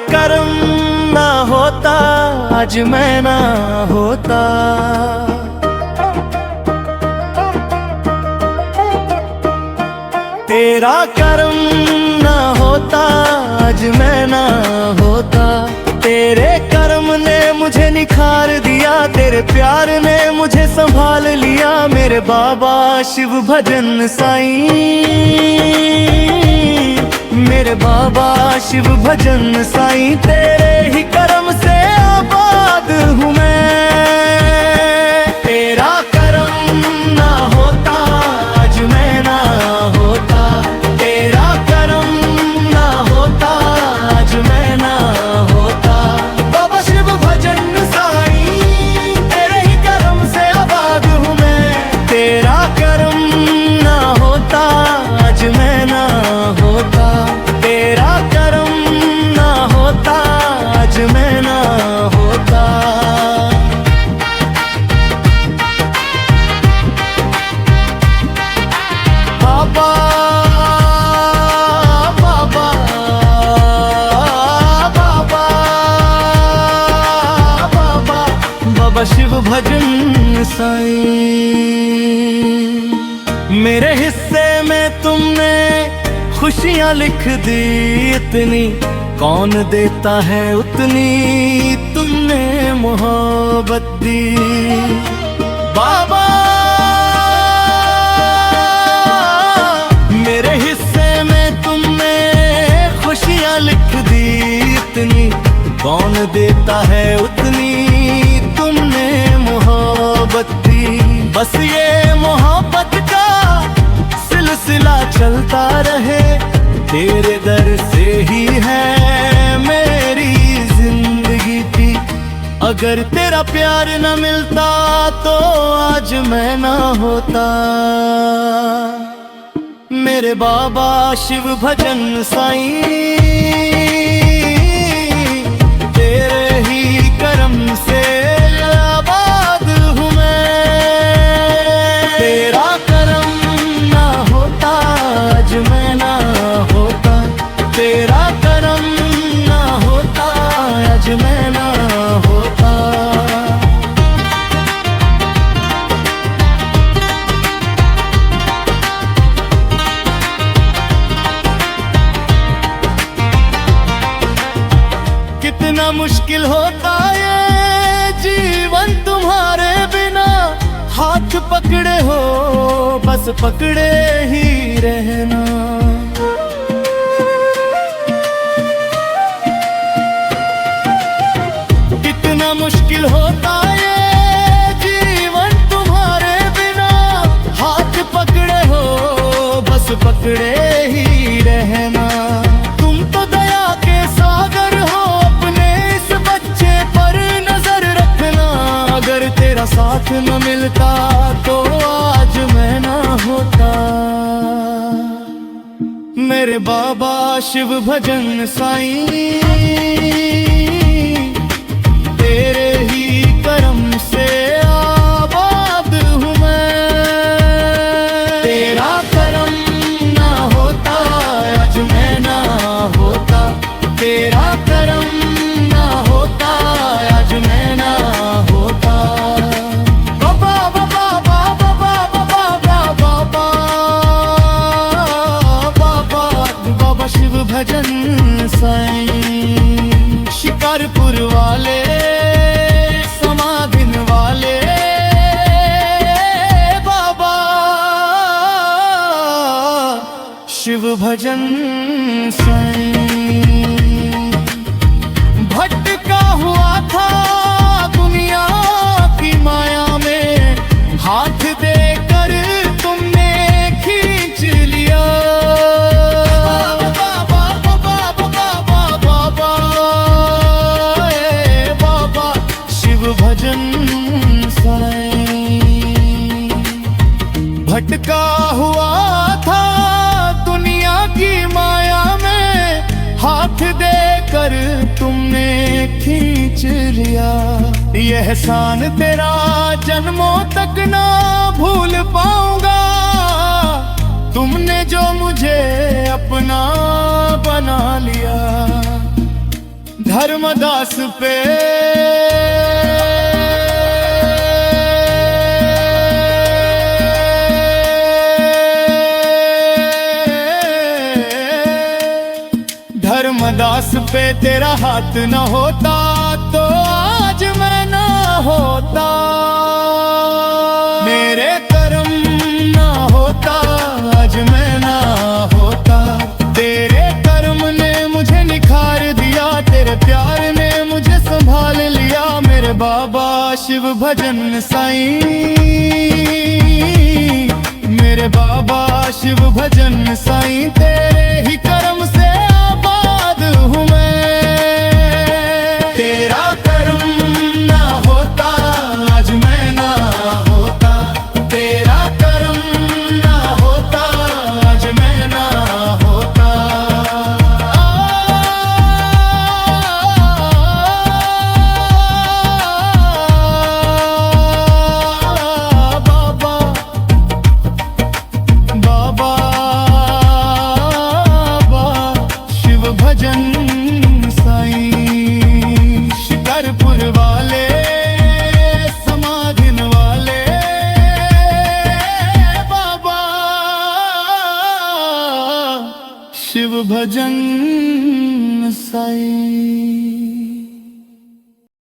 करम ना होता आज मैं ना होता। तेरा करम ना होता आज मैं ना होता। तेरे करम ने मुझे निखार दिया, तेरे प्यार ने मुझे संभाल लिया। मेरे बाबा शिव भजन साईं, मेरे बाबा शिव भजन साईं। तेरे ही करम से आबाद हूँ मैं। तेरा करम ना होता आज मैं ना होता। तेरा करम ना होता आज मैं ना होता। बाबा शिव भजन साईं, तेरे ही करम से आबाद हूँ मैं। तेरा करम ना होता आज मैं ना होता। तेरा करम ना होता आज मैं ना होता। बाबा बाबा बाबा बाबा बाबा शिव भजन साईं। मेरे हिस्से में तुमने खुशियाँ लिख दी इतनी, कौन देता है उतनी तुमने मोहब्बत दी। बाबा मेरे हिस्से में तुमने खुशियाँ लिख दी इतनी, कौन देता है उतनी तुमने मोहब्बत दी। बस ये मोहब्बत का सिलसिला चलता रहे, तेरे दर से ही है मेरी जिंदगी की। अगर तेरा प्यार न मिलता तो आज मैं ना होता। मेरे बाबा शिव भजन साईं, तेरे ही करम से आबाद हूँ मैं। तेरा करम ना होता आज मैं ना होता। तेरा करम ना होता आज मैं ना होता। कितना मुश्किल होता ये जीवन तुम्हारे बिना। हाथ पकड़े हो बस पकड़े ही रहना। कितना मुश्किल होता ये जीवन तुम्हारे बिना। हाथ पकड़े हो बस पकड़े ही रहना। तुम तो दया के सागर हो, अपने इस बच्चे पर नजर रखना। अगर तेरा साथ न मिलता तो आज मैं ना होता। मेरे बाबा शिव भजन साईं, तेरे ही करम से आबाद हूँ मैं। तेरा करम ना होता आज मैं ना होता। तेरा करम ना होता आज मैं ना होता। बाबा बाबा बाबा बाबा बाबा बाबा बाबा शिव भजन साईं। शिकारपुर वाले समाधिन वाले बाबा शिव भजन साईं। भटका हुआ था दुनिया की माया में, हाथ देकर तुमने खींच लिया। बाबा बाबा बाबा बाबा बाबा शिव भजन साईं। भटका हुआ था दुनिया की माया में, हाथ देकर तुमने खींच लिया। ये एहसान तेरा जन्मों तक ना भूल पाऊंगा। तुमने जो मुझे अपना बना लिया। धर्मदास पे धर्मदास पे तेरा हाथ न होता तो आज मैं ना होता, मेरे कर्म ना होता आज मैं ना होता। तेरे कर्म ने मुझे निखार दिया, तेरे प्यार ने मुझे संभाल लिया। मेरे बाबा शिव भजन साईं, मेरे बाबा शिव भजन साईं, तेरे ही कर्म से आबाद हूँ मैं। तेरा कर्म ना होता आज मैं ना होता, तेरा कर्म ना होता आज मैं ना होता। बाबा बाबा शिव भजन साईं, शिकारपुर वाले समाधिन वाले बाबा शिव भजन साईं।